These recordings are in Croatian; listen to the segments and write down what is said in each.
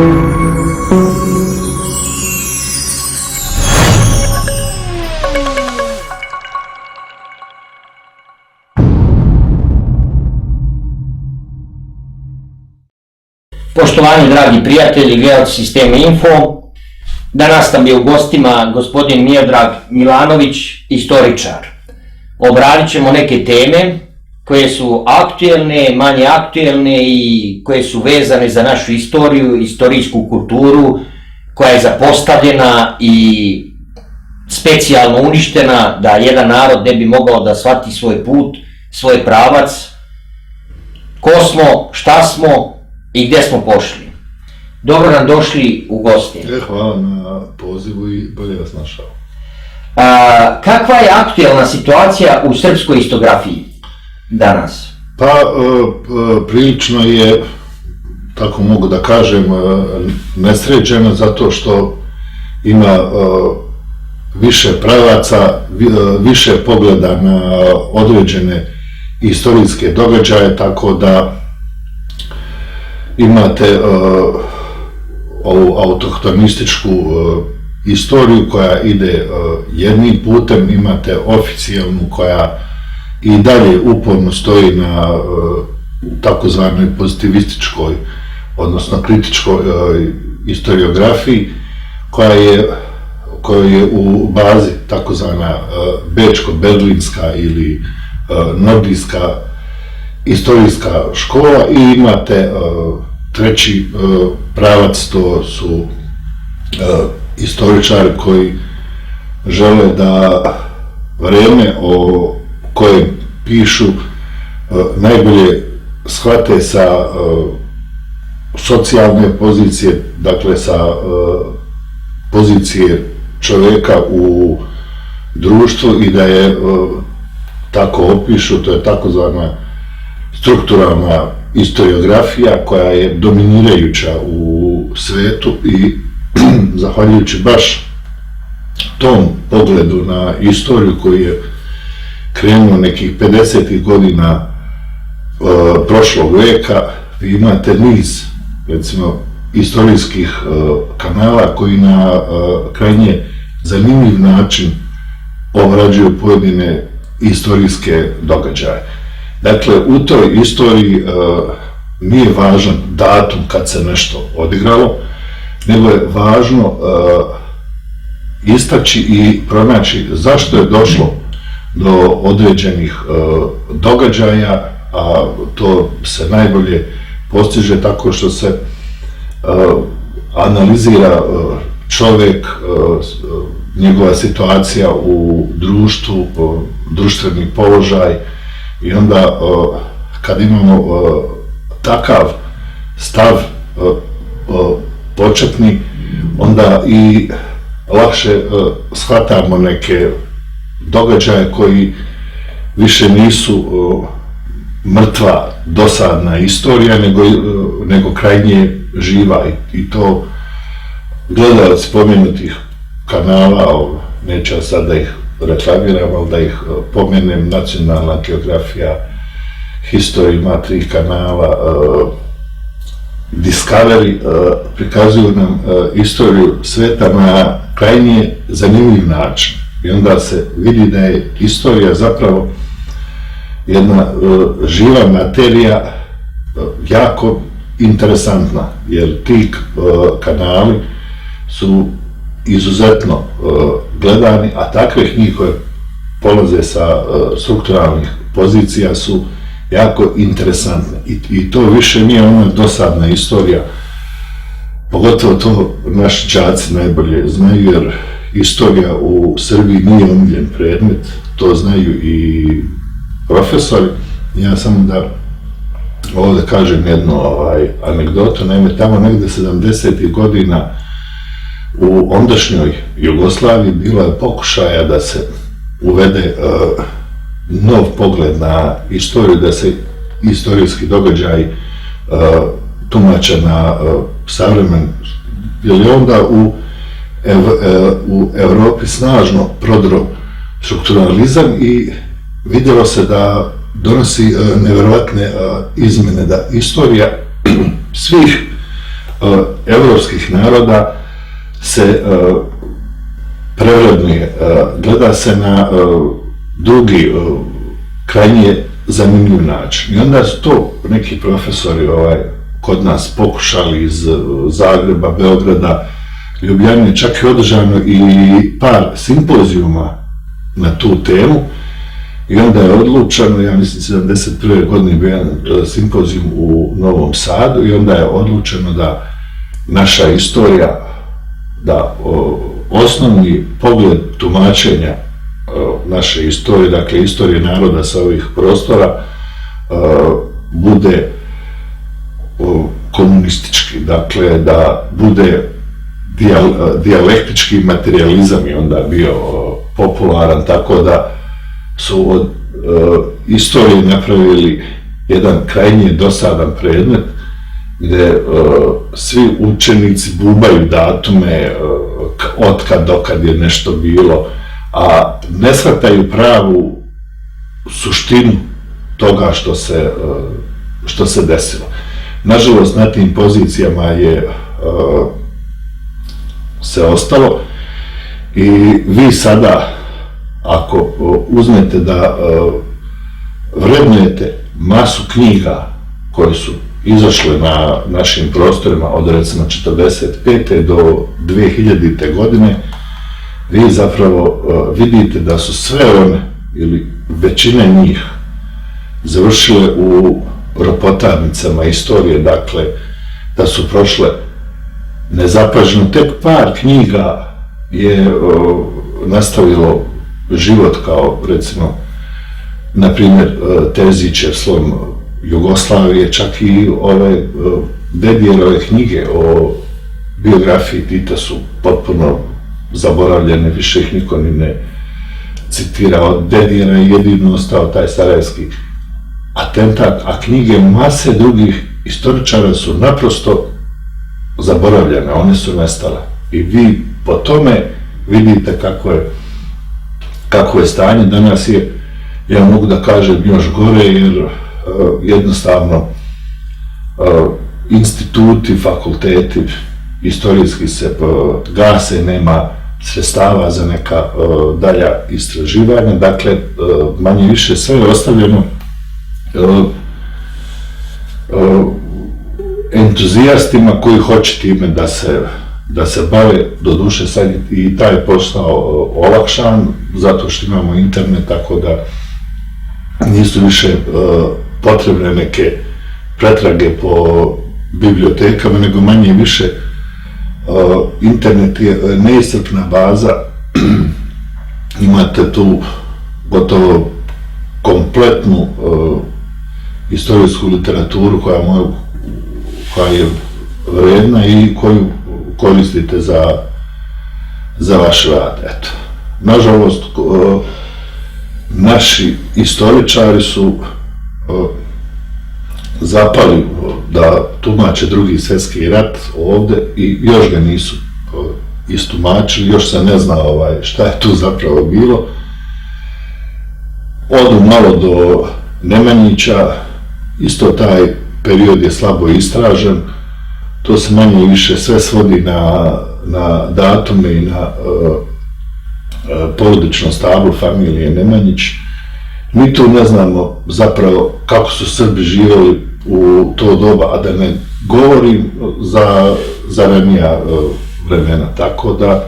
Poštovani dragi prijatelji, gledalci Sistema Info, danas nam je u gostima gospodin Miodrag Milanović, istoričar. Obradit ćemo neke teme koje su aktuelne, manje aktuelne i koje su vezane za našu istoriju, istorijsku kulturu, koja je zapostavljena i specijalno uništena, da jedan narod ne bi mogao da shvati svoj put, svoj pravac, ko smo, šta smo i gdje smo pošli. Dobro nam došli u gosti. Hvala na pozivu i bolje vas našao. Kakva je aktuelna situacija u srpskoj historiografiji danas? Pa, prilično je, tako mogu da kažem, nesređena zato što ima više pravaca, više pogleda na određene istorijske događaje, tako da imate ovu autohtonističku istoriju koja ide jednim putem, imate oficijalnu koja i dalje uporno stoji na takozvanoj pozitivističkoj, odnosno kritičkoj historiografiji, koja je u bazi takozvana bečko-berlinska ili nordijska istorijska škola, i imate treći pravac, to su istoričari koji žele da vreme o kojem pišu najbolje shvate sa socijalne pozicije, dakle sa pozicije čovjeka u društvu, i da je tako opišu, to je takozvana strukturalna historiografija koja je dominirajuća u svetu, i zahvaljujući baš tom pogledu na istoriju koji je krenuo nekih 50. godina prošlog veka, vi imate niz, recimo, istorijskih kanala koji na krajnje zanimljiv način obrađuju pojedine istorijske događaje. Dakle, u toj istoriji nije važan datum kad se nešto odigralo, nego je važno istaći i pronaći zašto je došlo do određenih događaja, a to se najbolje postiže tako što se analizira čovjek, njegova situacija u društvu, društveni položaj, i onda kad imamo takav stav početni, onda i lakše shvatamo neke događaje koji više nisu mrtva, dosadna istorija, nego krajnje živa, i to gledalac spomenutih kanala, neću sad da ih reklamiram, ali da ih pomenem: Nacionalna geografija, History, ima 3 kanala, Discovery, prikazuju nam istoriju sveta na krajnje zanimljiv način, i onda se vidi da je istorija zapravo jedna živa materija, jako interesantna, jer ti kanali su izuzetno gledani, a takve knjige koje polaze sa strukturalnih pozicija su jako interesantne, i to više nije ona dosadna istorija. Pogotovo to naši đaci najbolje znaju, jer istorija u Srbiji nije omiljen predmet, to znaju i profesori. Ja samo da ovdje kažem jednu anegdotu. Naime, tamo negde 70. godina u ondašnjoj Jugoslaviji bilo je pokušaja da se uvede nov pogled na istoriju, da se istorijski događaj tumače na savremen, jer je onda u Evropi snažno prodro strukturalizam, i vidjelo se da donosi nevjerovatne izmjene, da istorija svih evropskih naroda se prevrednuje, gleda se na drugi, krajnje zanimljiv način. I onda su to neki profesori kod nas pokušali iz Zagreba, Beograda, Ljubljane, čak je održano i par simpozijuma na tu temu i onda je odlučeno, ja mislim 71. godine bio jedan simpozijum u Novom Sadu i onda je odlučeno da naša istorija, da osnovni pogled tumačenja naše istorije, dakle istorije naroda sa ovih prostora, bude komunistički, dakle da bude dijalektički materializam je onda bio popularan, tako da su od istorije napravili jedan krajnje dosadan predmet gde svi učenici bubaju datume otkad dokad je nešto bilo, a ne shvataju pravu suštinu toga što se desilo. Nažalost, na tim pozicijama je se ostalo i vi sada, ako uzmete da vrednujete masu knjiga koje su izašle na našim prostorima od recimo 1945. do 2000. godine, vi zapravo vidite da su sve one, ili većina njih, završile u ropotarnicama istorije, dakle, da su prošle nezapaženo. Tek par knjiga je nastavilo život, kao recimo, na primjer, Terzićev Slom Jugoslavije, čak i ove Dedijerove knjige o biografiji Tita su potpuno zaboravljene, više ih niko ni ne citira. Od Dedijera je jedino ostao taj sarajevski atentat, a knjige mase drugih istoričara su naprosto zaboravljene, one su nestale. I vi po tome vidite kako je stanje. Danas je, ja mogu da kažem, još gore, jer jednostavno instituti, fakulteti istorijski se gase, nema sredstava za neka dalja istraživanja, dakle, manje više sve je ostavljeno entuzijastima koji hoće time da se bave. Doduše sad i taj posao olakšan, zato što imamo internet, tako da nisu više potrebne neke pretrage po bibliotekama, nego manje i više internet je neiscrpna baza. Imate tu gotovo kompletnu istorijsku literaturu koja je vredna i koju koristite za vaš rad. Eto. Nažalost, naši istoričari su zapali da tumače Drugi svjetski rat ovde i još ga nisu istumačili, još se ne zna šta je tu zapravo bilo. Odu malo do Nemanjića, isto taj period je slabo istražen, to se manje i više sve svodi na datume i na porodično stablo familije Nemanjić. Mi tu ne znamo zapravo kako su Srbi živjeli u to doba, a da ne govorim za ranija vremena, tako da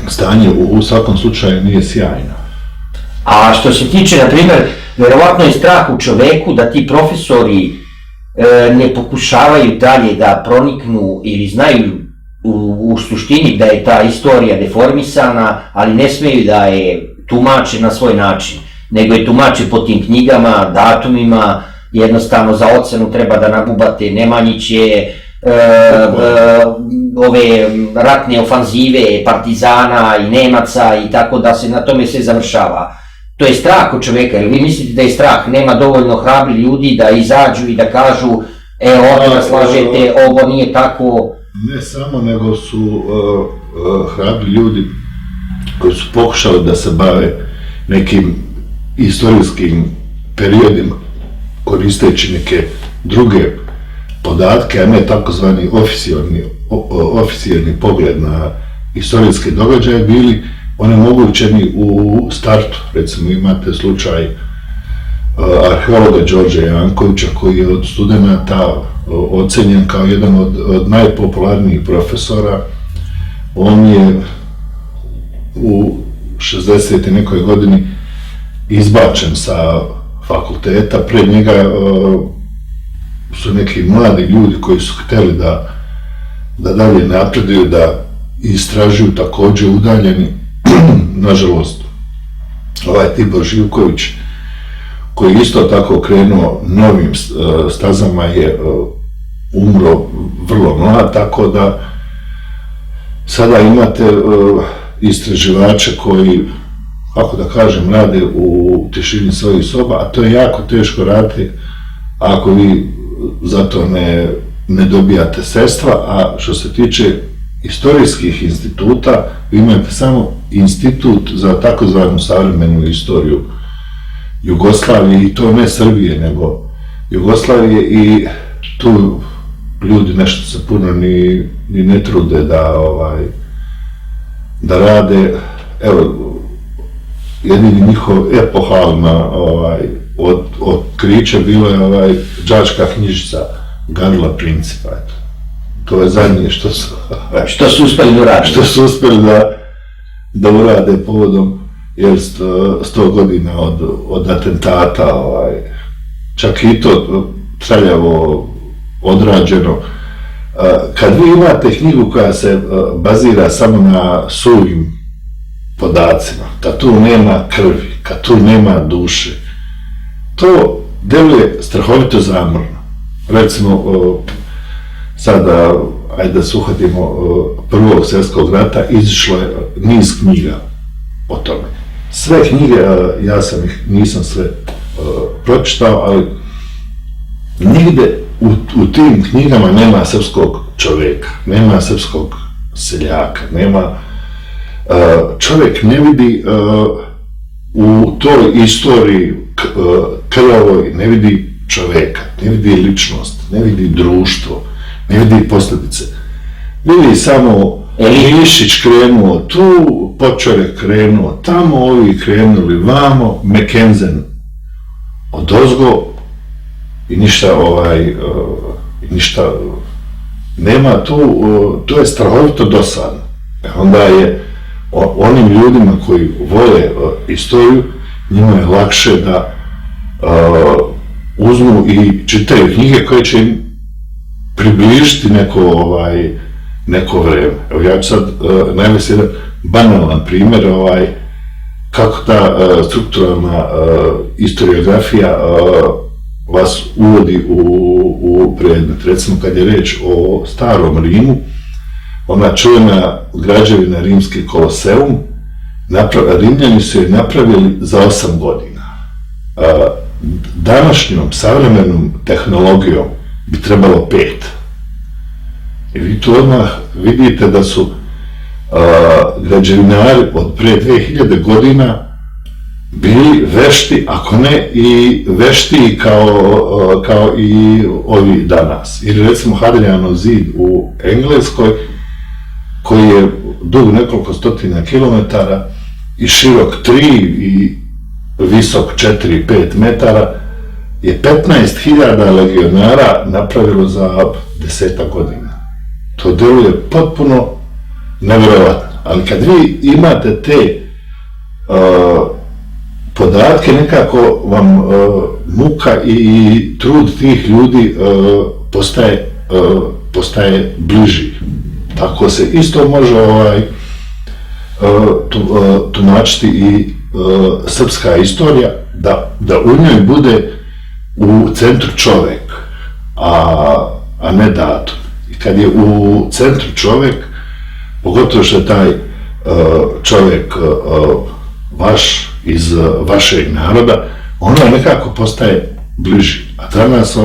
stanje u svakom slučaju nije sjajno. A što se tiče, na primjer, verovatno je strah u čoveku da ti profesori ne pokušavaju dalje da proniknu ili znaju u suštini da je ta istorija deformisana, ali ne smeju da je tumače na svoj način, nego je tumače po tim knjigama, datumima, jednostavno za ocenu treba da nabubate Nemanjiće, ove ratne ofanzive partizana i Nemaca i tako da se na tome sve završava. To je strah kod čoveka, jer vi mislite da je strah, nema dovoljno hrabri ljudi da izađu i da kažu ovdje nas lažete, ovo nije tako. Ne samo, nego su hrabri ljudi koji su pokušali da se bave nekim istorijskim periodima, koristeći neke druge podatke, a ne takozvani oficijalni pogled na istorijske događaje bili onemogućeni u startu. Recimo imate slučaj arheologa Đorđa Jankovića koji je od studenata ocenjen kao jedan od najpopularnijih profesora. On je u 60. nekoj godini izbačen sa fakulteta, pred njega su neki mladi ljudi koji su htjeli da dalje napreduju, da istražuju, također udaljeni. Nažalost, ovaj Tibor Živković, koji isto tako krenuo novim stazama, je umro vrlo mlad, tako da sada imate istraživače koji, kako da kažem, rade u tišini svojih soba, a to je jako teško raditi ako vi za to ne dobijate sredstva. A što se tiče istorijskih instituta, vi imate samo institut za takozvanu savremenu istoriju Jugoslavije, i to ne Srbije, nego Jugoslavije, i tu ljudi nešto se puno ni ne trude da rade. Evo, jedini njihov epohalna otkriće bilo je đačka knjižica Gavrila Principa. To je zadnje što su uspjeli da urade povodom 100 godina od atentata, čak i to traljavo odrađeno. Kad vi imate knjigu koja se bazira samo na suvim podacima, kad tu nema krvi, kad tu nema duše, to deluje strahovito zamorno. Recimo, sada, ajde da se uhvatimo Prvog svjetskog rata, izišlo je niz knjiga o tome. Sve knjige, ja nisam sve pročitao, ali nigde u tim knjigama nema srpskog čovjeka, nema srpskog seljaka, nema, čovjek ne vidi u toj istoriji krvavoj, ne vidi čovjeka, ne vidi ličnost, ne vidi društvo, ne vidi posljedice. Vidi samo Mišić krenuo tu, Počorek krenuo tamo, ovi krenuli vamo, Mekenzen odozgo, i ništa nema tu, to je strahovito dosadno. Onda je onim ljudima koji vole istoriju, njima je lakše da uzmu i čitaju knjige koje će im približiti neko vreme. Evo, ja ću sad navesti jedan banalan primjer kako ta strukturalna historiografija vas uvodi u predmet. Recimo, kad je reč o starom Rimu, ona čuvena građevina Rimski Koloseum, Rimljani su je napravili za 8 godina. Današnjom savremenom tehnologijom bi trebalo 5. I vi tu odmah vidite da su građevinari od pre 2000 godina bili vešti, ako ne i veštiji kao i ovi danas. Ili recimo Hadrianov zid u Engleskoj, koji je dug nekoliko stotina kilometara i širok 3 i visok 4-5 metara, je 15.000 legionara napravilo za 10 godina. To deluje potpuno nevjerovatno. Ali kad vi imate te podatke, nekako vam muka i trud tih ljudi postaje bliži. Tako se isto može tumačiti i srpska istorija, da u njoj bude u centru čovjek, a ne datum. I kad je u centru čovjek, pogotovo što je taj čovjek vaš, iz vašeg naroda, ono nekako postaje bliži. A danas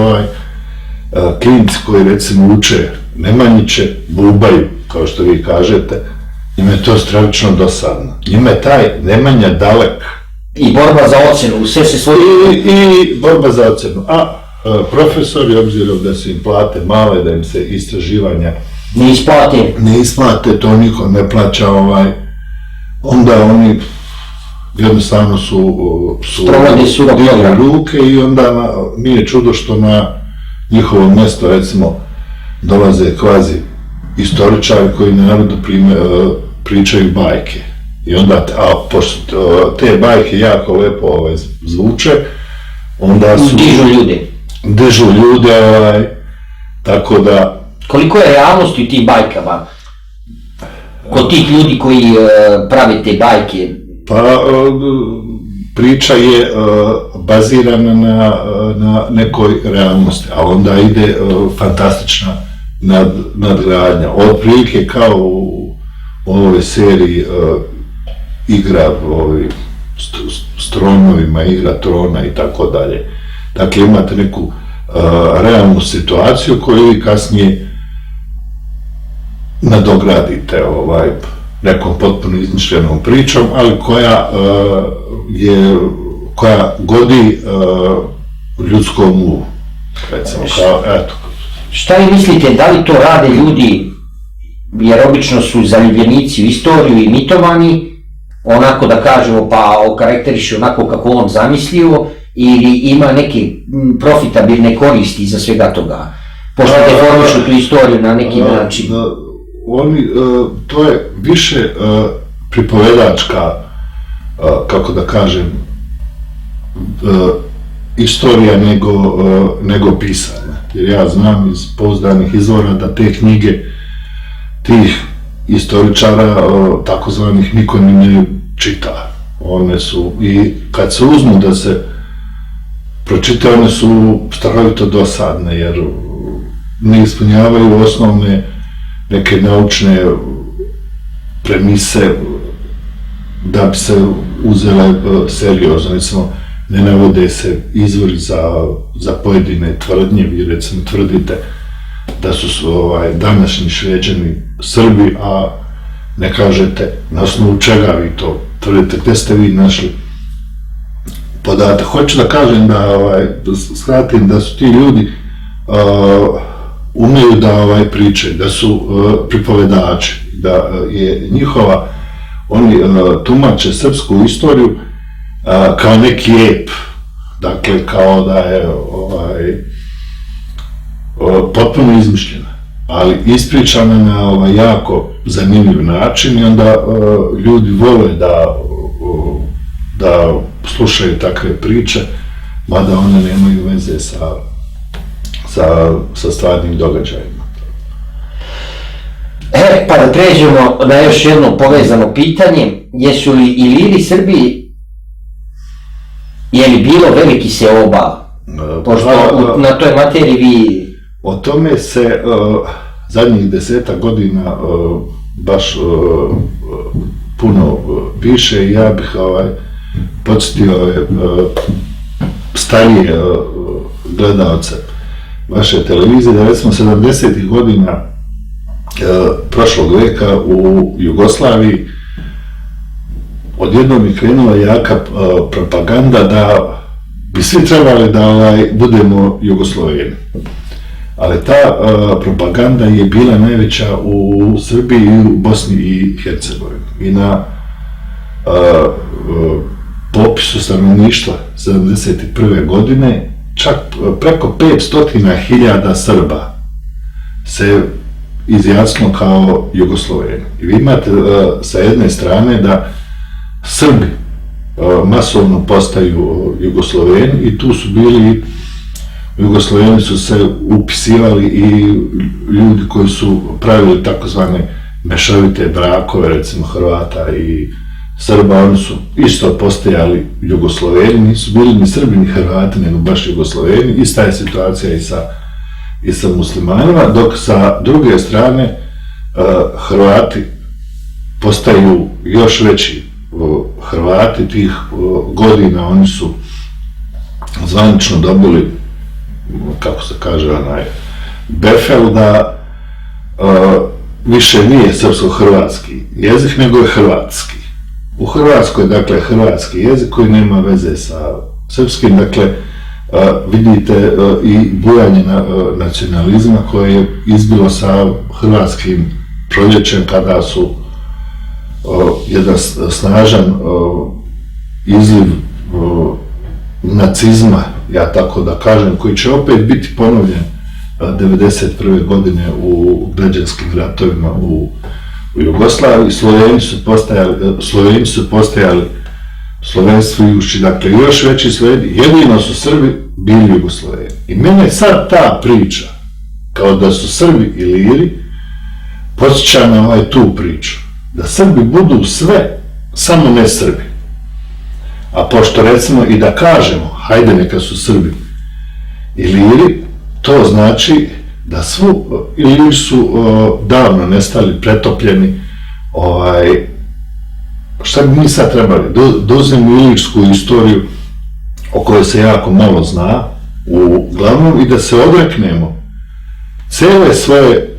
klinci koji recimo uče Nemanjiće, bubaju, kao što vi kažete, njima je to stravično dosadno. Njima je taj Nemanja dalek. I borba za ocjenu, sve se svoji... I borba za ocjenu. A profesori, obzirom da su im plate male, da im se istraživanja ne isplate, to niko ne plaća, onda oni jednostavno su digli ruke i onda nije čudo što na njihovo mjesto, recimo, dolaze kvazi istoričari koji narodu pričaju bajke. I onda, pošto te bajke jako lepo zvuče, onda su... Dižu ljude, tako da... Koliko je realnosti u tih bajkama? Kod tih ljudi koji prave te bajke? Pa, priča je bazirana na nekoj realnosti, a onda ide fantastična nadgradnja. Otprilike kao u ovoj seriji igra s tronovima, igra trona i tako dalje. Dakle, imate neku realnu situaciju koju vi kasnije nadogradite nekom potpuno izmišljenom pričom, ali koja godi ljudskom umu. Recimo, eto. Šta vi mislite, da li to rade ljudi, jer obično su zaljubljenici u istoriju i mitomani, onako da kažemo, pa okarakterišu onako kako on zamislio, ili ima neke profitabilne koristi za svega toga, pošto deformišu tu istoriju na neki način? To je više pripovedačka, kako da kažem, istorija nego pisana. Jer ja znam iz pouzdanih izvora da te knjige tih istoričara, takozvanih, niko ni ne čita. One su, i kad se uzmu da se pročite, one su strahovito dosadne, jer ne ispunjavaju osnovne neke naučne premise da bi se uzele seriozno. Recimo, ne navode se izvori za pojedine tvrdnje. Vi recimo tvrdite da su današnji Šveđani Srbi, a ne kažete na osnovu čega vi to tvrdite, gde ste vi našli podatak. Hoću da kažem, da shvatim da su ti ljudi umeju da pričaju, da su pripovedači, da je njihova, oni tumače srpsku istoriju kao neki ep, dakle kao da je potpuno izmišljena, ali ispričana na jako zanimljiv način, i onda ljudi vole da slušaju takve priče, mada one nemaju veze sa stvarnim događajima. Pa da pređemo na još jedno povezano pitanje, jesu li Iliri Srbi, je li bilo veliki seoba? Pošto na toj materiji vi... O tome se zadnjih 10 godina baš puno piše, i ja bih podsjetio starije gledalce vaše televizije da recimo 70. godina prošlog veka u Jugoslaviji odjednom je krenula jaka propaganda da bi svi trebali da budemo Jugosloveni. Ali ta propaganda je bila najveća u Srbiji i u Bosni i Hercegovini. I na popisu stanovništva 71. godine čak preko 500.000 Srba se izjasnilo kao Jugosloveni. I vi imate sa jedne strane da Srbi masovno postaju Jugosloveni, i tu su bili, Jugosloveni su se upisivali i ljudi koji su pravili takozvane mešovite brakove, recimo Hrvata i Srba, oni su isto postajali Jugosloveni, nisu bili ni Srbi ni Hrvati, nego baš Jugosloveni. Ista je situacija i sa muslimanima, dok sa druge strane Hrvati postaju još veći Hrvati. Tih godina oni su zvanično dobili, kako se kaže, befel da više nije srpsko-hrvatski jezik, nego je hrvatski. U Hrvatskoj, dakle, hrvatski jezik koji nema veze sa srpskim, dakle, vidite i bujanje nacionalizma koje je izbilo sa hrvatskim proljećem kada su jedan snažan izliv nacizma, ja tako da kažem, koji će opet biti ponovljen 1991. godine u građanskim ratovima u Jugoslaviji. Sloveni su postajali slovenstvo i ušći, dakle još veći Sloveni, jedino su Srbi bili Jugosloveni. I mene sad ta priča, kao da su Srbi i Iliri, podsjeća na tu priču, da Srbi budu sve, samo ne Srbi. A pošto recimo i da kažemo, hajde neka su Srbi i Iliri, to znači da Iliri su davno nestali, pretopljeni, šta bi mi sad trebali? Da uzmemo ilirsku istoriju o kojoj se jako malo zna, uglavnom, i da se odreknemo cele svoje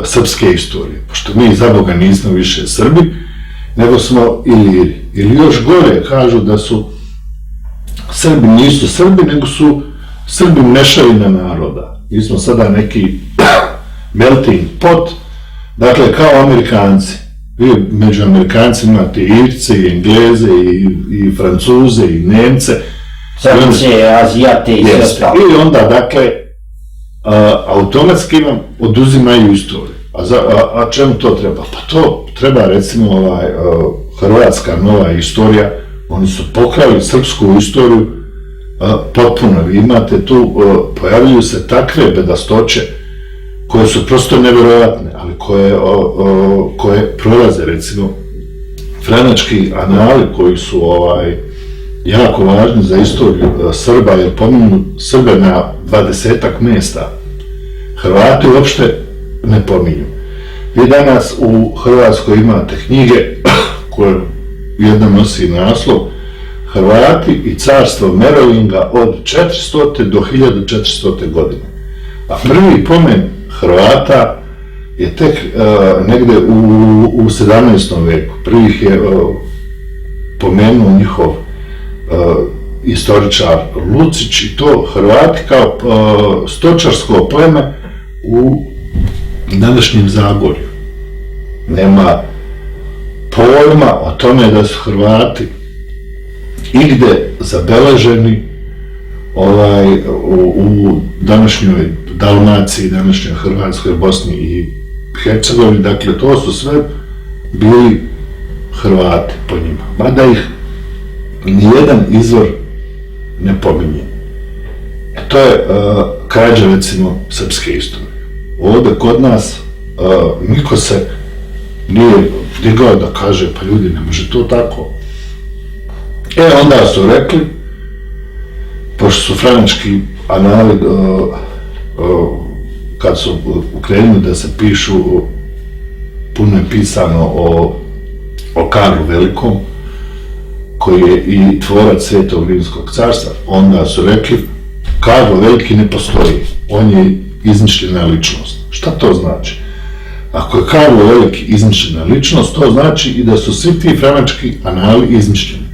srpske istorije, pošto mi za Boga nismo više Srbi, nego smo Iliri. Ili još gore kažu da su Srbi nisu Srbi, nego su Srbi mešavina naroda. Mi smo sada neki melting pot, dakle kao Amerikanci. Vi među Amerikancima imate i Irce, i Engleze, i Francuze, i Nemce. Crnce, Azijate i sve ostalo. I onda, dakle, automatski vam oduzimaju istoriju. A čemu to treba? Pa to treba, recimo, hrvatska nova istorija, oni su pokrali srpsku istoriju potpuno. Vi imate tu, pojavljuju se takve bedastoće koje su prosto nevjerojatne, ali koje prolaze, recimo, franački anali koji su jako važni za istoriju Srba, jer pominju Srbe na 20-ak mjesta. Hrvati uopšte ne pominju. Vi danas u Hrvatskoj imate knjige koje jedna nosi naslov Hrvati i carstvo Merovinga od 400. do 1400. godine. A prvi pomen Hrvata je tek negde u 17. veku. Prvih je pomenuo njihov istoričar Lucić, i to Hrvati kao stočarsko pleme u današnjem Zagorju. Nema pojma o tome da su Hrvati igde zabeleženi u današnjoj Dalmaciji, današnjoj Hrvatskoj, Bosni i Hercegovini. Dakle, to su sve bili Hrvati po njima, mada ih nijedan izvor ne pominje. To je krađa, recimo, srpske istorije. Ovdje kod nas niko se nije digao da kaže, pa ljudi, ne može to tako. Onda su rekli, pošto su franački anali, kad su krenuli da se pišu, puno je pisano o Karlu Velikom, koji je i tvorac Svetog Rimskog carstva, onda su rekli, Karlo Veliki ne postoji, on je izmišljena ličnost. Šta to znači? Ako je Karlo Veliki izmišljena ličnost, to znači i da su svi ti franački anali izmišljeni.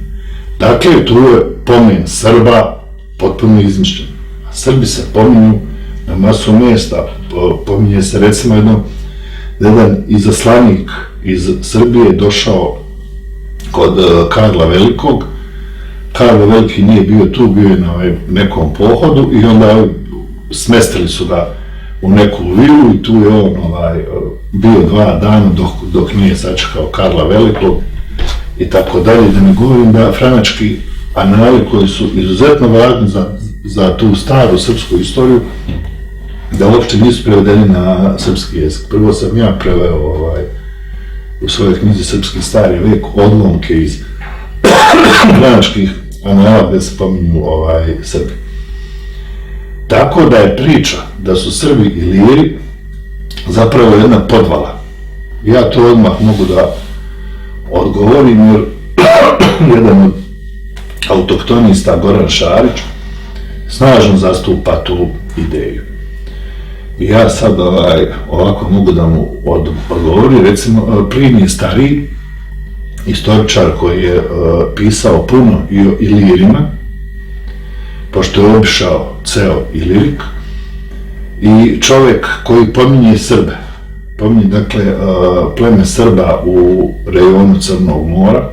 Dakle, tu je pomen Srba potpuno izmišljen. A Srbi se pominju na masu mjesta. Pominje se, recimo, jedan izaslanik iz Srbije došao kod Karla Velikog. Karlo Veliki nije bio tu, bio je na nekom pohodu i onda smestili su ga u neku vilu i tu je on bio 2 dana dok nije sačekao Karla Velikog i tako dalje. Da ne govorim da franački anali koji su izuzetno važni za tu staru srpsku istoriju, da uopšte nisu prevedeni na srpski jezik. Prvo sam ja preveo u svojoj knjizi Srpski stari vek odlomke iz franačkih anala gde se pominju Srbi. Tako da je priča da su Srbi i Iliri zapravo jedna podvala. Ja to odmah mogu da odgovorim, jer jedan od autohtonista, Goran Šarić, snažno zastupa tu ideju. I ja sad ovako mogu da mu odgovorim. Recimo, Plinij Stariji, istoričar koji je pisao puno i o Ilirima, pošto je obišao ceo Ilirik, i čovjek koji pominje Srbe, pominje dakle pleme Srba u rejonu Crnog mora,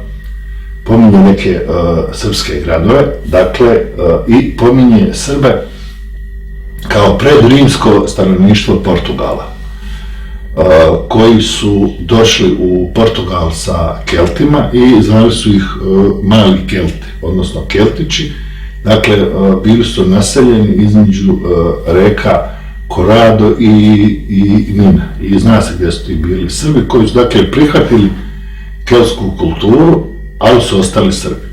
pominje neke srpske gradove, dakle i pominje Srbe kao predrimsko stanovništvo Portugala, koji su došli u Portugal sa Keltima i zvali su ih mali Kelti, odnosno Keltići. Dakle, bili su naseljeni između reka Corrado i Nina. I zna se gdje su ti bili Srbi, koji su dakle prihvatili keltsku kulturu, ali su ostali Srbi.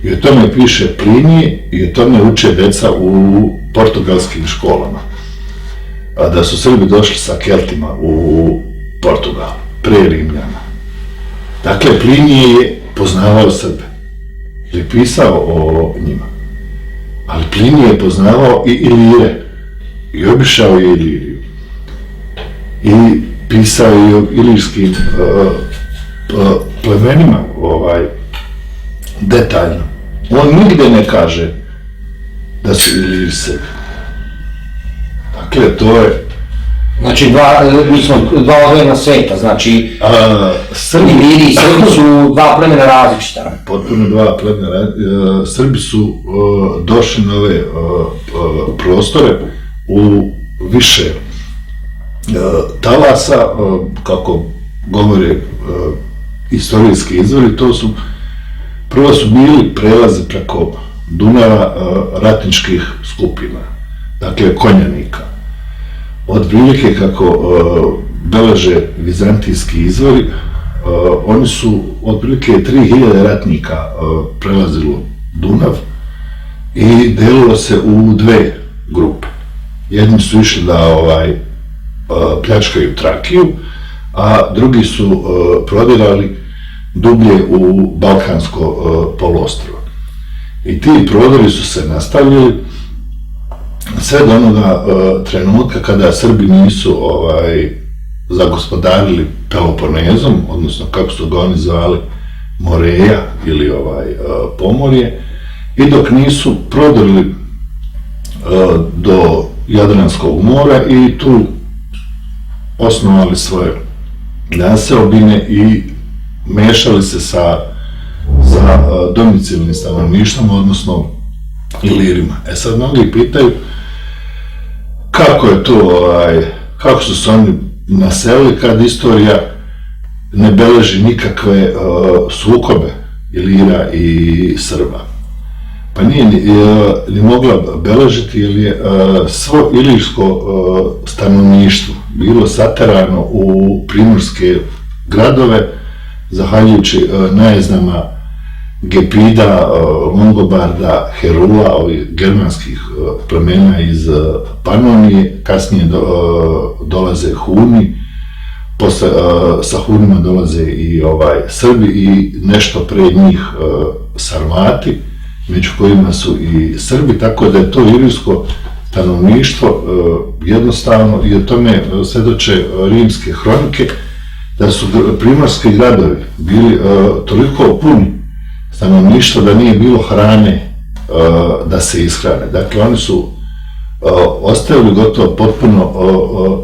I o tome piše Plinije i o tome uče deca u portugalskim školama. Da su Srbi došli sa Keltima u Portugal, pre Rimljana. Dakle, Plinije je poznavao Srbe, je pisao o njima. Ali Plinije je poznavao i Ilire, i obišao je Iliriju. I pisao je o ilirskim plemenima, detaljno. On nigde ne kaže da su Iliri Srbi. Dakle, to je... Znači, dva odvojena sveta, znači, Iliri i Srbi su dva plemena različita. Potpuno dva plemena. Srbi su došli na ove prostore u više talasa, kako govore istorijski izvori, prvo su bili prelazi preko Dunava ratničkih skupina, dakle konjanika. Otprilike, kako beleže vizantijski izvori, oni su otprilike 3000 ratnika prelazilo Dunav i delilo se u dve grupe. Jedni su išli da pljačkaju Trakiju, a drugi su prodirali dublje u Balkansko poluostrvo. I ti prodori su se nastavili sve do onoga trenutka kada Srbi nisu zagospodarili Peloponezom, odnosno kako su ga oni zvali, Moreja ili Pomorje, i dok nisu prodorili do Jadranskog mora i tu osnovali svoje naseobine i mešali se sa domicilnim stanovništvom, odnosno Ilirima. Sad mnogi pitaju kako je to, kako su se oni naselili kad istorija ne beleži nikakve sukobe Ilira i Srba. Pa nije ni mogla beležiti, jer je svo ilirsko stanovništvo bilo saterano u primorske gradove, zahvaljujući najezdama Gepida, Longobarda, Herula, ovih germanskih plemena iz Panonije. Kasnije dolaze Huni, sa Hunima dolaze i Srbi i nešto pre njih Sarmati, među kojima su i Srbi, tako da je to ilirsko stanovništvo jednostavno, i o tome svedoče rimske hronike, da su primorski gradovi bili toliko puni stanovništva da nije bilo hrane da se ishrane. Dakle, oni su ostavili gotovo potpuno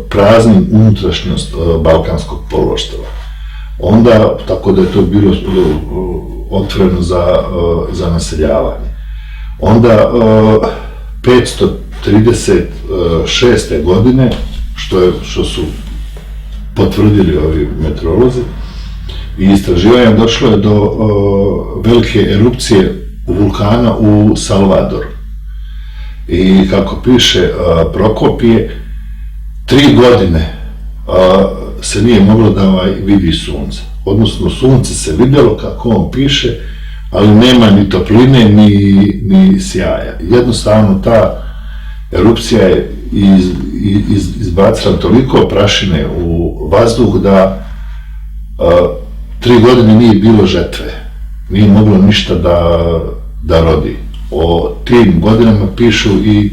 praznim unutrašnjost Balkanskog poluostrva. Onda, tako da je to bilo otvoreno za naseljavanje. Onda 536. godine, što su potvrdili ovi meteorolozi i istraživanja, došlo je do velike erupcije vulkana u Salvadoru. I kako piše Prokopije, 3 godine se nije moglo da vidi sunce. Odnosno, sunce se vidjelo, kako on piše, ali nema ni topline, ni sjaja. Jednostavno, ta erupcija je izbacila toliko prašine u vazduh da 3 godine nije bilo žetve. Nije moglo ništa da rodi. O tim godinama pišu i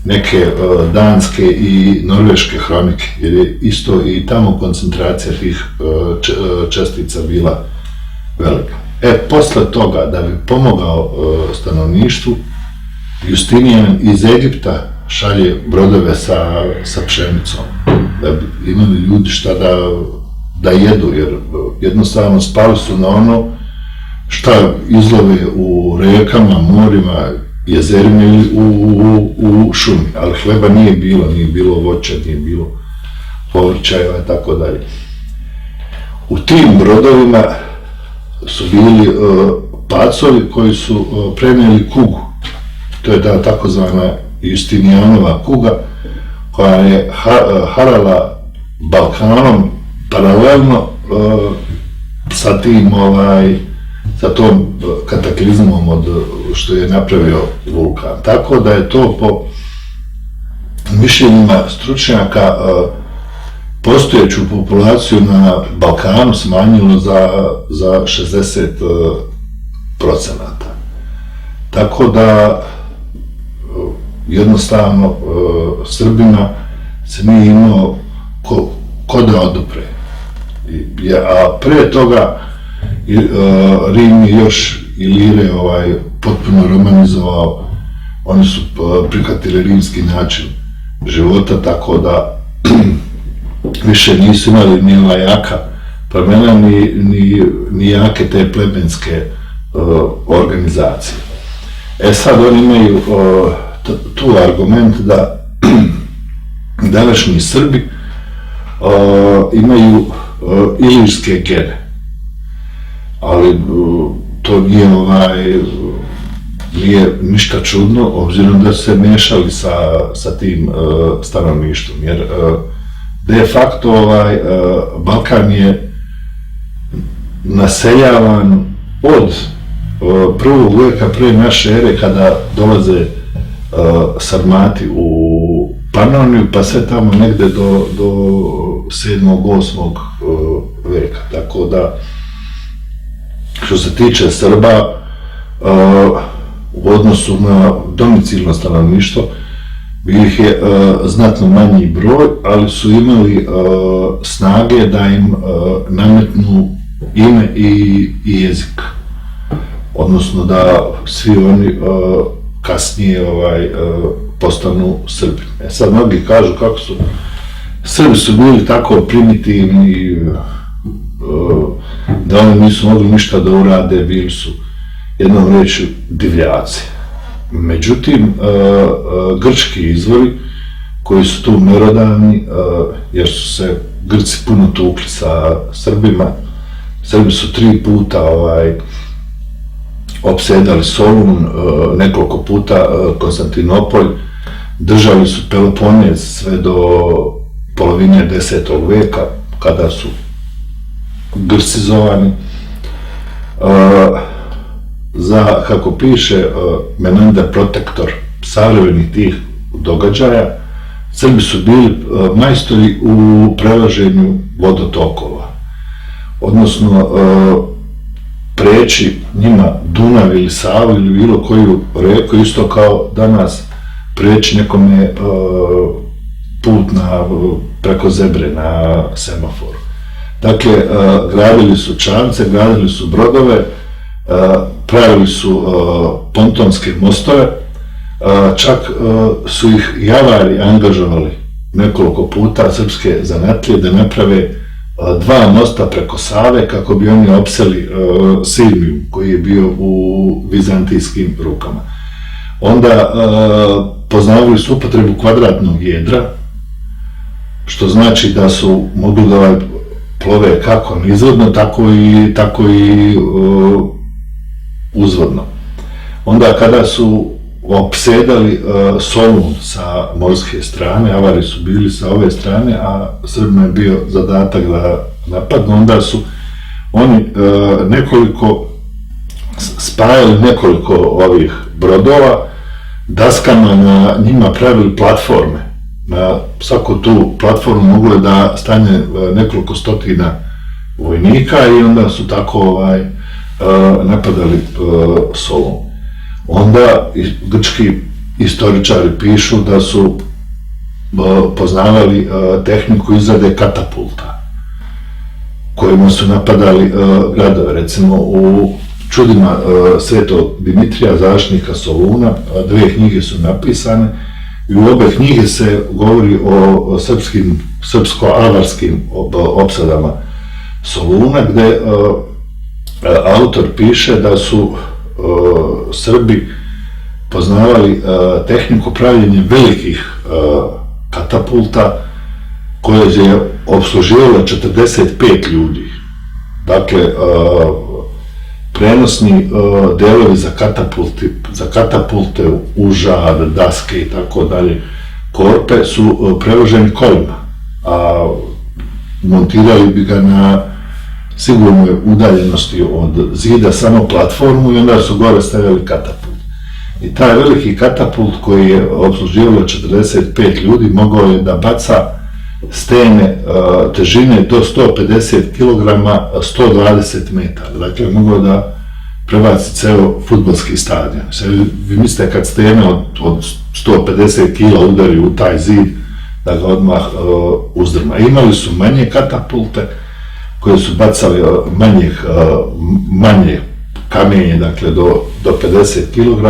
neke danske i norveške hronike, jer je isto i tamo koncentracija tih čestica bila velika. Posle toga, da bi pomogao stanovništvu, Justinijan iz Egipta šalje brodove sa pšenicom, da bi imali ljudi šta da jedu, jer jednostavno spali su na ono šta izlove u rekama, morima, jezerima ili u šumi, ali hleba nije bilo voća, nije bilo povrćajeva i tako dalje. U tim brodovima su bili pacovi koji su prenijeli kugu. To je ta takozvana Justinijanova kuga koja je harala Balkanom paralelno sa tom kataklizmom što je napravio vulkan. Tako da je to po mišljenjima stručnjaka postojeću populaciju na Balkanu smanjilo za 60%. Tako da jednostavno Srbima se nije imao ko da odupre. A pre toga Rim je još Ilire potpuno romanizovao, oni su prihvatili rimski način života, tako da više nisu imali ni jaka plemena, ni jake te plemenske organizacije. Sad oni imaju tu argument da današnji Srbi imaju ilirske gene, ali to nije ništa čudno, obzirom da su se mešali sa tim stanovništvom, jer de facto Balkan je naseljavan od prvog vijeka pre naše ere, kada dolaze Sarmati u Panoniju, pa sve tamo negde do 7. 8. vijeka. Tako da, što se tiče Srba, u odnosu na domicilno stanovništvo, bio ih je znatno manji broj, ali su imali snage da im nametnu ime i jezik. Odnosno da svi oni kasnije postanu Srbi. Sad mnogi kažu kako su Srbi su bili tako primitivni, da oni nisu mogli ništa da urade, bili su jednom rečju divljaci. Međutim, grčki izvori koji su tu merodavni, jer su se Grci puno tukli sa Srbima, Srbi su 3 puta opsedali Solun, nekoliko puta Konstantinopolj, držali su Peloponez sve do polovine 10. vijeka, kada su grcizovani. Kako piše Menander Protektor savremenih tih događaja, Srbi su bili majstori u prelaženju vodotokova, odnosno preći njima Dunav ili Savu ili bilo koju reku, isto kao danas preći nekome put preko zebre na semaforu. Dakle, gradili su čamce, gradili su brodove, pravili su pontonske mostove, čak su ih javari angažovali nekoliko puta, srpske zanatlije, da naprave 2 mosta preko Save kako bi oni opseli Sirmiju koji je bio u vizantijskim rukama. Onda poznavali su upotrebu kvadratnog jedra, što znači da su mogli da plove kako nizvodno, tako i uzvodno. Onda kada su opsedali Solun sa morske strane, avari su bili sa ove strane, a Srbima je bio zadatak da napadnu, onda su oni spajali nekoliko ovih brodova, daskama na njima pravili platforme. Na svaku tu platformu moglo je da stane nekoliko stotina vojnika i onda su tako napadali Solun. Onda grčki istoričari pišu da su poznavali tehniku izrade katapulta, kojima su napadali gradove. Recimo u čudima svetog Dimitrija, zaštitnika Soluna. 2 knjige su napisane i u obe knjige se govori o srpsko-avarskim opsadama Soluna, gde autor piše da su Srbi poznavali tehniku pravljenja velikih katapulta koje je opsluživalo 45 ljudi. Dakle, prenosni delovi za katapulte, užad, daske i tako dalje, korpe su prevoženi kolima, a montirali bi ga na sigurnoj udaljenosti od zida, samo platformu, i onda su gore stavljali katapult. I taj veliki katapult koji je opsluživalo 45 ljudi mogao je da baca stene težine do 150 kg 120 metara. Dakle, mogao da prebaci ceo fudbalski stadion. Vi mislite kad stene od 150 kg udari u taj zid, da ga odmah uzdrma. Imali su manje katapulte koje su bacali manje kamenje, dakle do 50 kg,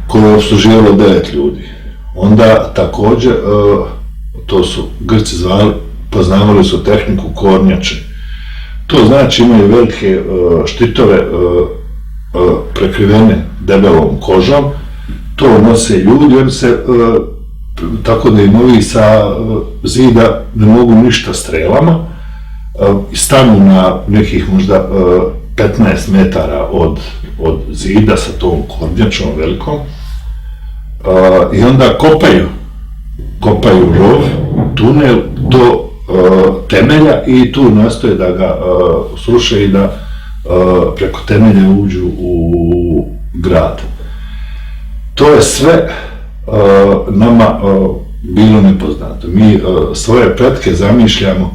koje je opsluživalo 9 ljudi. Onda također, to su Grci zvali, poznavali su tehniku kornjače. To znači imaju velike štitove prekrivene debelom kožom, to nose ljudi, oni se, tako da im ovi sa zida ne mogu ništa strelama, stanu na nekih možda 15 metara od zida sa tom kornjačom velikom, i onda kopaju rov, tunel do temelja i tu nastoje da ga sruše i da preko temelja uđu u grad. To je sve nama bilo nepoznato. Mi svoje pretke zamišljamo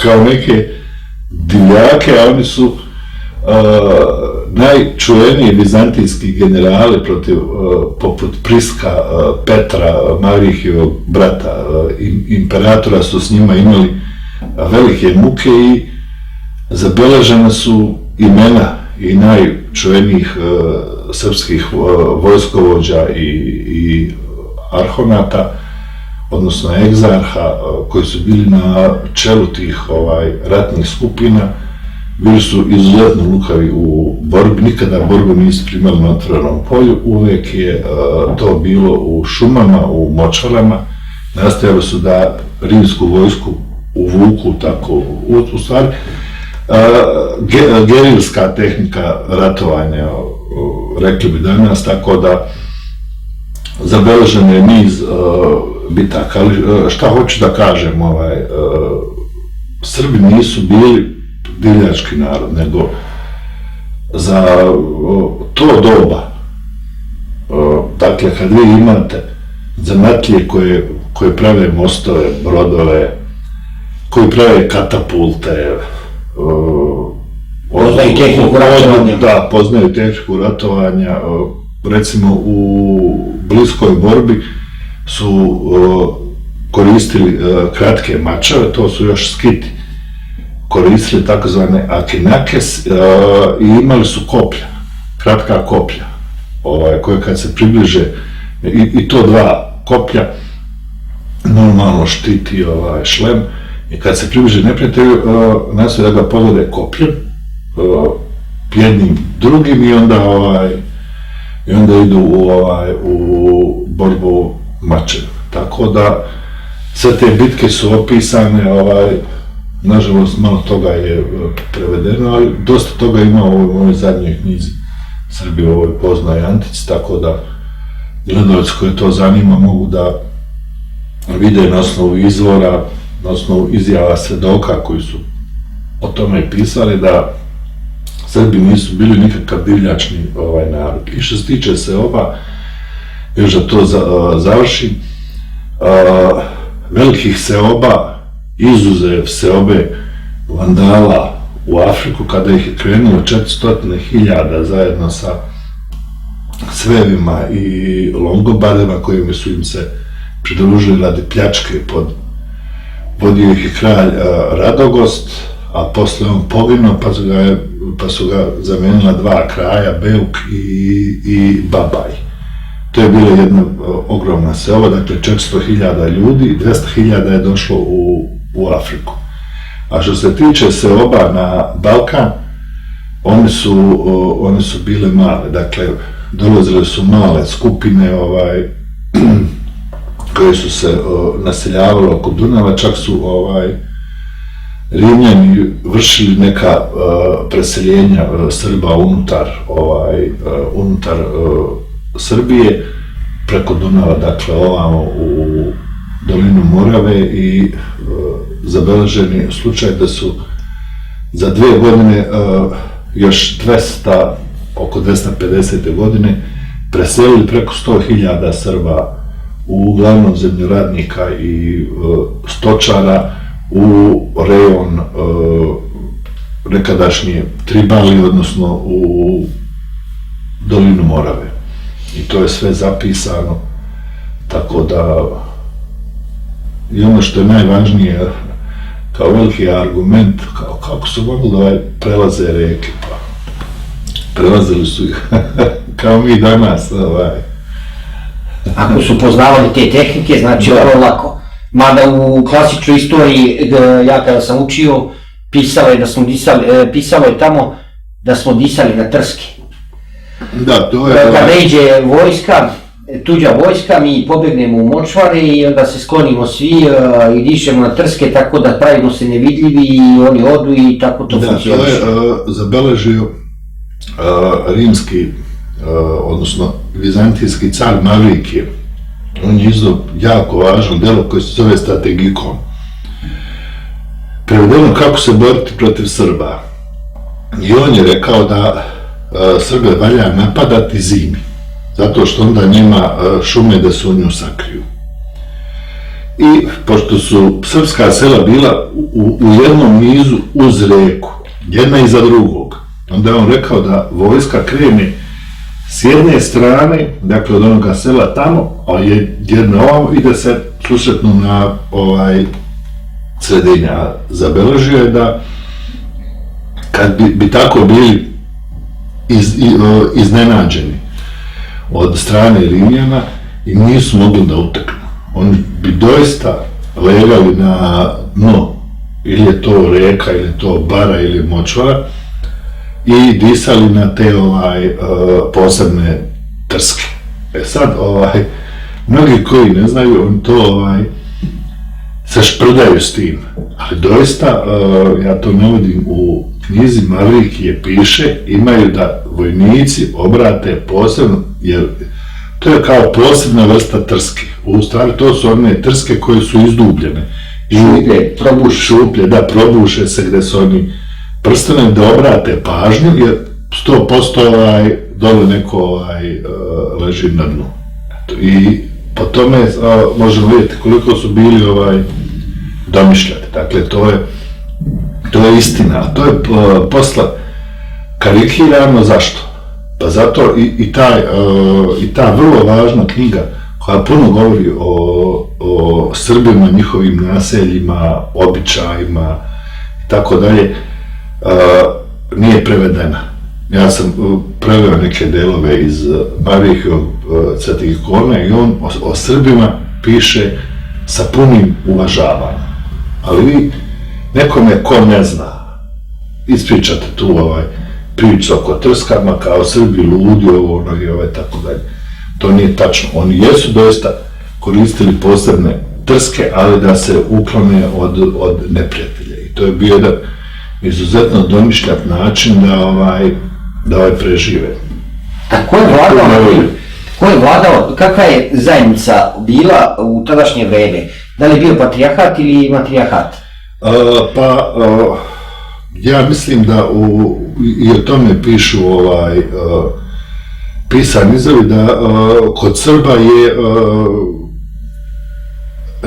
kao neke divljake, a oni su najčuveniji vizantijski generali poput Priska, Petra, Marijhijevog brata, imperatora, su s njima imali velike muke i zabeležena su imena i najčuvenijih srpskih vojskovođa i arhonata, odnosno egzarha, koji su bili na čelu tih ratnih skupina. Bili su izuzetno lukavi u borbi, nikada borbu nisu primali na otvorenom polju, uvek je to bilo u šumama, u močvarama. Nastojali su da rimsku vojsku uvuku tako, u stvari, gerilska tehnika ratovanja, rekli bi danas, tako da zabeležen je niz bitaka. Ali šta hoću da kažem, Srbi nisu bili divljački narod, nego za to doba, dakle, kad vi imate zanatlije koje prave mostove, brodove, koji prave katapulte, poznaju tehniku ratovanja. Da, poznaju tehniku ratovanja. Recimo, u bliskoj borbi su koristili kratke mačeve, to su još Skiti koristili takozvane akinakes, i imali su koplja, kratka koplja, koje kad se približe, i to 2 koplja, normalno štiti šlem, i kad se približe neprijatelju, nastoje da ga pogode kopljem, jednim drugim, i onda idu u borbu mačeva. Tako da sve te bitke su opisane, nažalost malo toga je prevedeno, ali dosta toga ima u ovoj zadnjoj knjizi Srbi u ovoj poznoj antici, tako da gledalci koji to zanima mogu da vide na osnovu izvora, na osnovu izjava svedoka koji su o tome pisali, da Srbi nisu bili nikakav divljačni narod. I što se tiče seoba, još da to završim, velikih seoba, izuzev seobe Vandala u Afriku, kada ih je krenulo 400.000 zajedno sa Svevima i Longobardima, kojima su im se pridružili radi pljačke, vodio ih je kralj Radogost, a posle on poginuo, pa su ga zamijenila dva kraja, Beuk i Babaj. To je bilo jedno ogromno selo, dakle 400.000 ljudi, 200.000 je došlo u Afriku. A što se tiče seoba na Balkan, one su bile male, dakle dolazile su male skupine koje su se naseljavale oko Dunava, čak su Rimljani vršili neka preseljenja Srba unutar Srbije preko Dunava, dakle ovamo u dolinu Morave i zabeleženi slučaj da su za 2 godine još oko 250. godine preselili preko 100.000 Srba, uglavnom zemljoradnika i stočara, u rejon nekadašnje Tribali, odnosno u dolinu Morave. I to je sve zapisano, tako da i ono što je najvažnije kao veliki argument, kako su mogli da prelaze reke, pa prelazili su ih kao mi danas. Ako su poznavali te tehnike, znači vrlo lako. Mada u klasičnoj istoriji, ja kada sam učio, pisalo je tamo da smo disali na trske. Da, to je... Kada iđe vojska, tuđa vojska, mi pobjegnemo u močvare i onda se sklonimo svi i dišemo na trske, tako da pravimo se nevidljivi i oni odu i tako to funkcioniše. Da, to je zabeležio rimski, odnosno vizantijski car Mavrikije. On je izdao jako važno delo koje se zove Strategikon. Prevedeno kako se boriti protiv Srba. I on je rekao da Srbe valja napadati zimi, zato što onda nema šume da se u nju sakriju. I pošto su srpska sela bila u jednom nizu uz reku, jedna iza drugog, onda je on rekao da vojska krene s jedne strane, dakle od onoga sela tamo, a jedna ovamo i da se susretnu na sredinja. Zabeležio je da kad bi tako bili iznenađeni od strane Rimljana i nisu mogli da uteknu, oni bi doista legali na dno, ili je to reka, ili je to bara, ili močvara, i disali na te posebne trske. Sad, mnogi koji ne znaju, oni to se šprdaju s tim, ali doista, ja to navodim u knjizi Mavrikije piše, imaju da vojnici obrate posebno, jer to je kao posebna vrsta trske. U stvari to su one trske koje su izdubljene. Šuplje, da, probuše se gde su oni prstane, da obrate pažnju, jer 100% dole neko leži na dnu. I po tome možemo vidjeti koliko su bili domišljati. Dakle, to je istina, a to je posle karikirano. Zašto? Pa zato i ta vrlo važna knjiga koja puno govori o Srbima, njihovim naseljima, običajima i tako dalje, nije prevedena. Ja sam preveo neke delove iz Mavrikijevog Strategikona i on o Srbima piše sa punim uvažavanjem. Ali vi nekome ko ne zna, ispričate tu priču oko trskama kao Srbi ludi, tako dalje. To nije tačno. Oni jesu doista koristili posebne trske, ali da se uklone od neprijatelja. I to je bio jedan izuzetno domišljat način da prežive. A ko je vladao, kakva je zajednica bila u tadašnje vreme? Da li je bio patrijarhat ili matrijarhat? Ja mislim da i o tome pišu pisani izjavi da kod Srba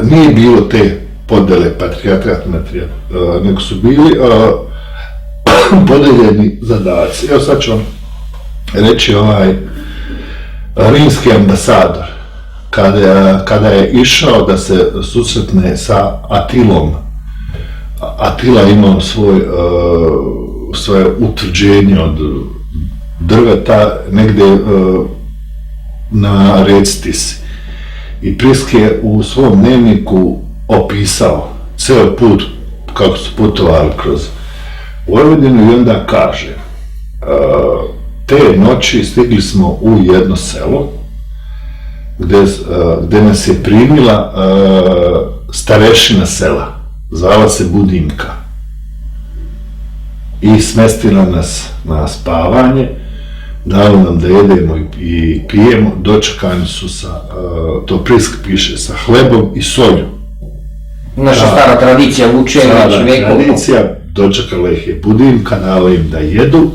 nije bilo te podele patrijarhat, nego su bili podeljeni zadaci. Evo sad ću vam reći rimski ambasador kada je išao da se susretne sa Atilom, Atila imao svoje utvrđenje od drveta negdje na reci Tisi. I Prisk je u svom dnevniku opisao ceo put kako su putovali kroz Vojvodinu i onda kaže te noći stigli smo u jedno selo gdje nas je primila starešina sela, zvala se Budimka i smestila nas na spavanje, dali nam da jedemo i pijemo, dočekani su sa, to Prisk piše, sa hlebom i solju. Naša stara tradicija vuče već vekom. Tradicija, dočekala ih je Budimka, dala im da jedu,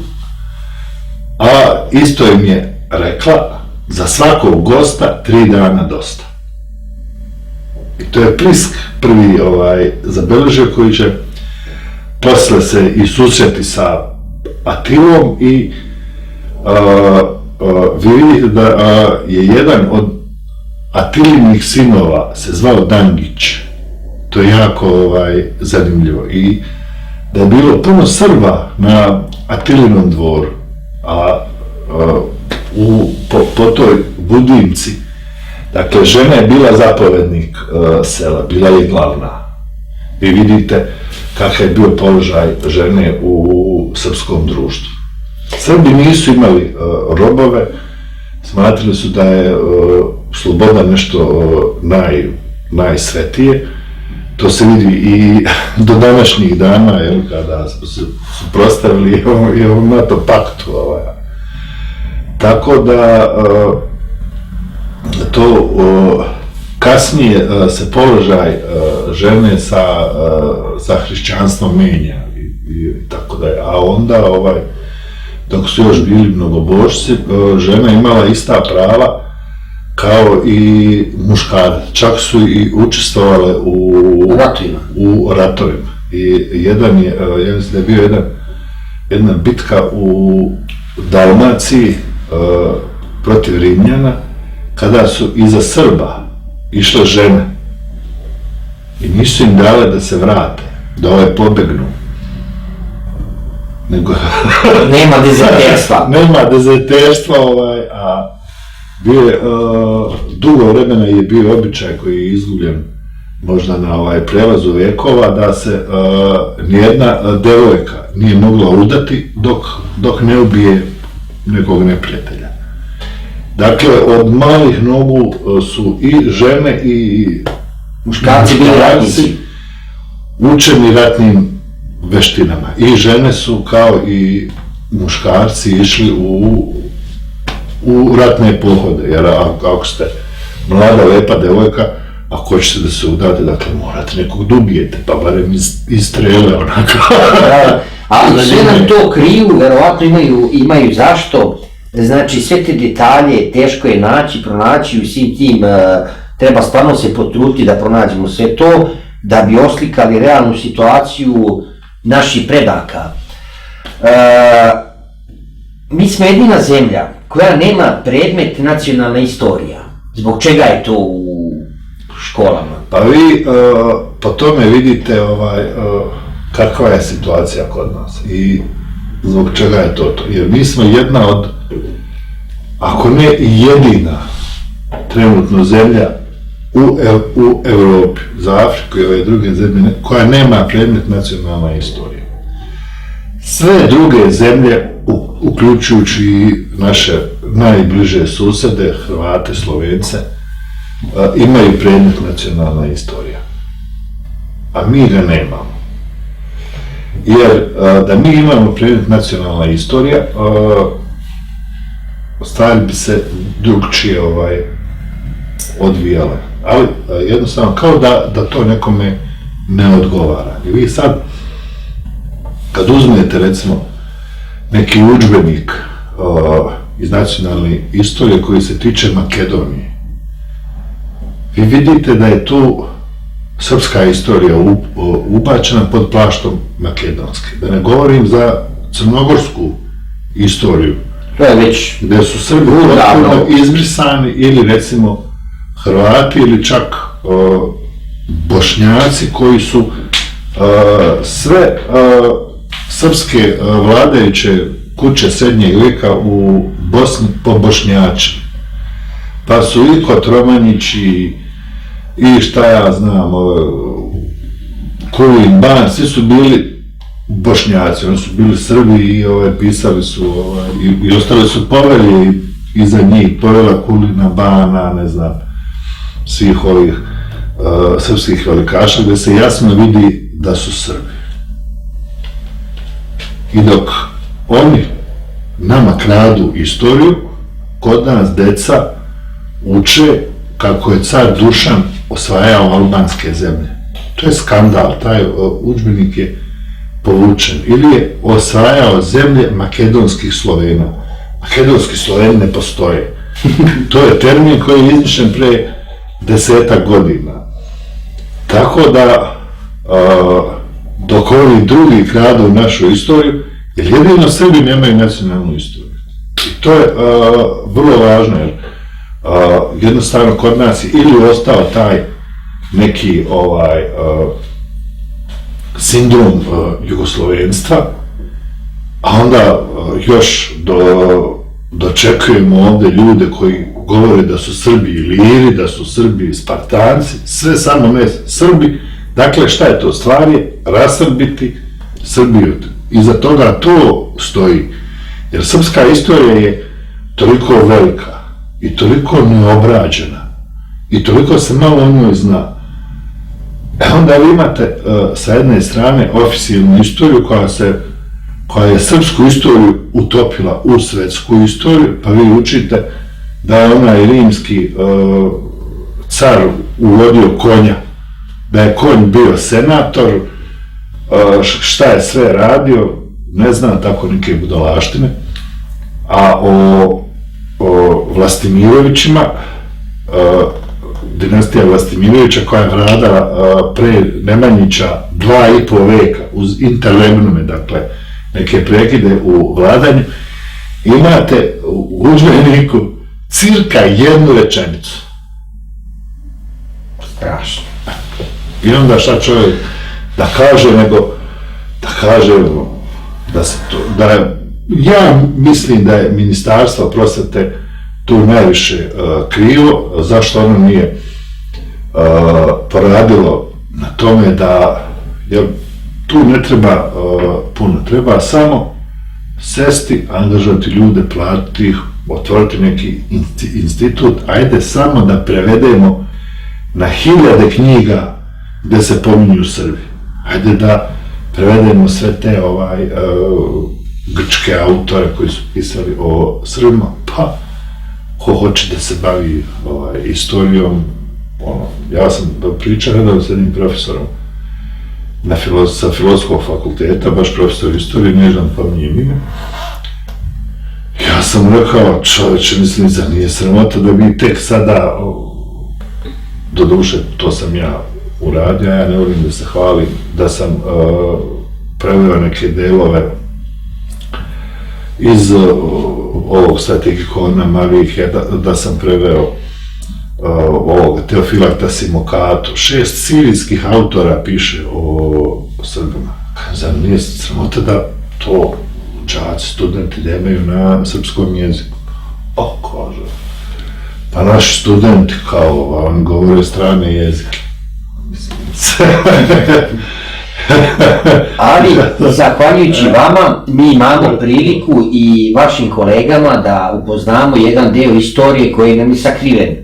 a isto im je rekla, za svakog gosta 3 dana dosta. I to je Prisk prvi zabeležio koji će posle se i susreti sa Atilom i vi vidite da je jedan od Atilinih sinova se zvao Dangić. To je jako zanimljivo. I da je bilo puno Srba na Atilinom dvoru, a po toj Budimci, dakle, žena je bila zapovednik sela, bila je glavna. Vi vidite kakav je bio položaj žene u srpskom društvu. Srbi nisu imali robove, smatrali su da je sloboda nešto najsvetije. To se vidi i do današnjih dana, kada su prostavili i ovom NATO paktu. Tako da to kasnije se položaj žene sa hrišćanstvom menja i tako da je. A onda, dok su još bili mnogobožci, žena imala ista prava kao i muškarac. Čak su i učestvovale u ratovima. I ja mislim da je bio jedna bitka u Dalmaciji protiv Rimljana, kada su iza Srba išle žene i nisu im dale da se vrate, da pobegnu. Nema dezerterstva. Nema dezerterstva, a dugo vremena je bio običaj koji je izgubljen možda na prelazu vekova, da se nijedna devojka nije mogla udati dok ne ubije nekog neprijatelja. Dakle, od malih nogu su i žene i muškarci bili ratnici, učeni ratnim veštinama. I žene su kao i muškarci išli u ratne pohode, jer ako ste mlada, lepa devojka, ako hoćete da se udate, dakle, morate nekog da ubijete, pa barem iz strele, onako. Ali sve nam to kriju, verovatno imaju zašto. Znači, sve te detalje teško je pronaći u svim tim, treba stvarno se potruditi da pronađemo sve to, da bi oslikali realnu situaciju naših predaka. Mi smo jedina zemlja koja nema predmet nacionalna istorija. Zbog čega je to u školama? Pa vi po tome vidite kakva je situacija kod nas i zbog čega je to. Jer mi smo jedna od, ako ne jedina, trenutno zemlja u Evropi, za Afriku i ove druge zemlje, koja nema predmet nacionalna istorija. Sve druge zemlje, uključujući i naše najbliže susede, Hrvate, Slovence, imaju predmet nacionalna istorija. A mi ga nemamo. Jer da mi imamo predmet nacionalna istorija, stvari bi se drugčije odvijale. Ali jednostavno, kao da to nekome ne odgovara. I vi sad, kad uzmete recimo neki udžbenik iz nacionalne istorije koji se tiče Makedonije, vi vidite da je tu srpska istorija ubačena pod plaštom makedonske. Da ne govorim za crnogorsku istoriju, gde su Srbi izbrisani, ili recimo Hrvati ili čak Bošnjaci koji su sve srpske vladajuće kuće srednjeg vijeka u Bosni pobošnjačili. Pa su i Kotromanjići i šta ja znam, Kulin, Ban, svi su bili Bošnjaci, oni su bili Srbi i pisali su i ostale su povelje iza njih, povela Kulina, Bana, ne znam, svih ovih srpskih velikaša, gdje se jasno vidi da su Srbi. I dok oni nama kradu istoriju, kod nas deca uče kako je car Dušan osvajao albanske zemlje. To je skandal, taj udžbenik je povučen. Ili je osvajao zemlje makedonskih Slovena. Makedonski Sloveni ne postoje. To je termin koji je izmišljen pre 10 godina. Tako da, dok ovi drugi kradu našu istoriju, jer jedino Srbi nemaju nacionalnu istoriju. I to je vrlo važno, jer jednostavno kod nas je ili ostao taj neki sindrom jugoslovenstva, a onda još dočekujemo ovde ljude koji govore da su Srbi Iliri, da su Srbi Spartanci, sve samo ne Srbi. Dakle, šta je to? Stvar je rasrbiti Srbiju. Iza toga to stoji. Jer srpska istorija je toliko velika i toliko neobrađena i toliko se malo o njoj zna. Onda vi imate sa jedne strane oficijalnu istoriju koja je srpsku istoriju utopila u svetsku istoriju, pa vi učite da je onaj rimski car uvodio konja, da je konj bio senator, šta je sve radio, ne znam, tako neke budalaštine. A o Vlastimirovićima, dinastija Vlastimirovića koja je vladala pre Nemanjića 2,5 veka, uz interregnume, dakle, neke prekide u vladanju, imate u udžbeniku cirka jednu rečenicu. Strašno. I onda šta čovjek da kaže, nego da kaže da se to, ja mislim da je Ministarstvo prosvete tu najviše krivo, zašto ono nije poradilo na tome da, jer tu ne treba puno, treba samo sesti, angažovati ljude, platiti ih, otvoriti neki institut, ajde samo da prevedemo na 1000 knjiga gde se pominju Srbi. Ajde da prevedemo sve te grčke autore koji su pisali o Srbima, pa ko hoće da se bavi istorijom, ja sam pričao redom s jednim profesorom sa Filozofskog fakulteta, baš profesor istorije, ne znam pominjem ime. Ja sam rekao, čoveče, mislim, zar nije sramota da bi tek sada, doduše, to sam ja uradio, ja ne volim da se hvalim, da sam preveo neke delove iz ovog strategikona Marije, da sam preveo ovog Teofilakta Simokatu, 6 sirijskih autora piše o Srbima. Zar nije sramota da to đaci, studenti nemaju na srpskom jeziku? Kaže, pa naši studenti kao, oni govore strane jezike. Ali, zahvaljujući vama, mi imamo priliku i vašim kolegama da upoznamo jedan deo istorije koji nam je sakriven.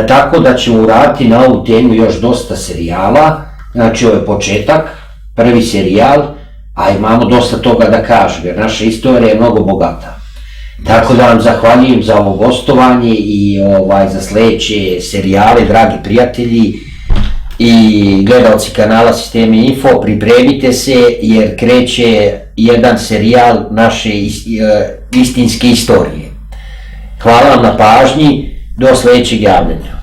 Tako da ćemo uraditi na ovu temu još dosta serijala, znači ovo je početak, prvi serijal, a imamo dosta toga da kažem, jer naša istorija je mnogo bogata. Tako da vam zahvaljujem za ovo gostovanje i za sledeće serijale, dragi prijatelji i gledalci kanala Sisteme Info, pripremite se jer kreće jedan serijal naše istinske istorije. Hvala vam na pažnji, do sledećeg javljanja.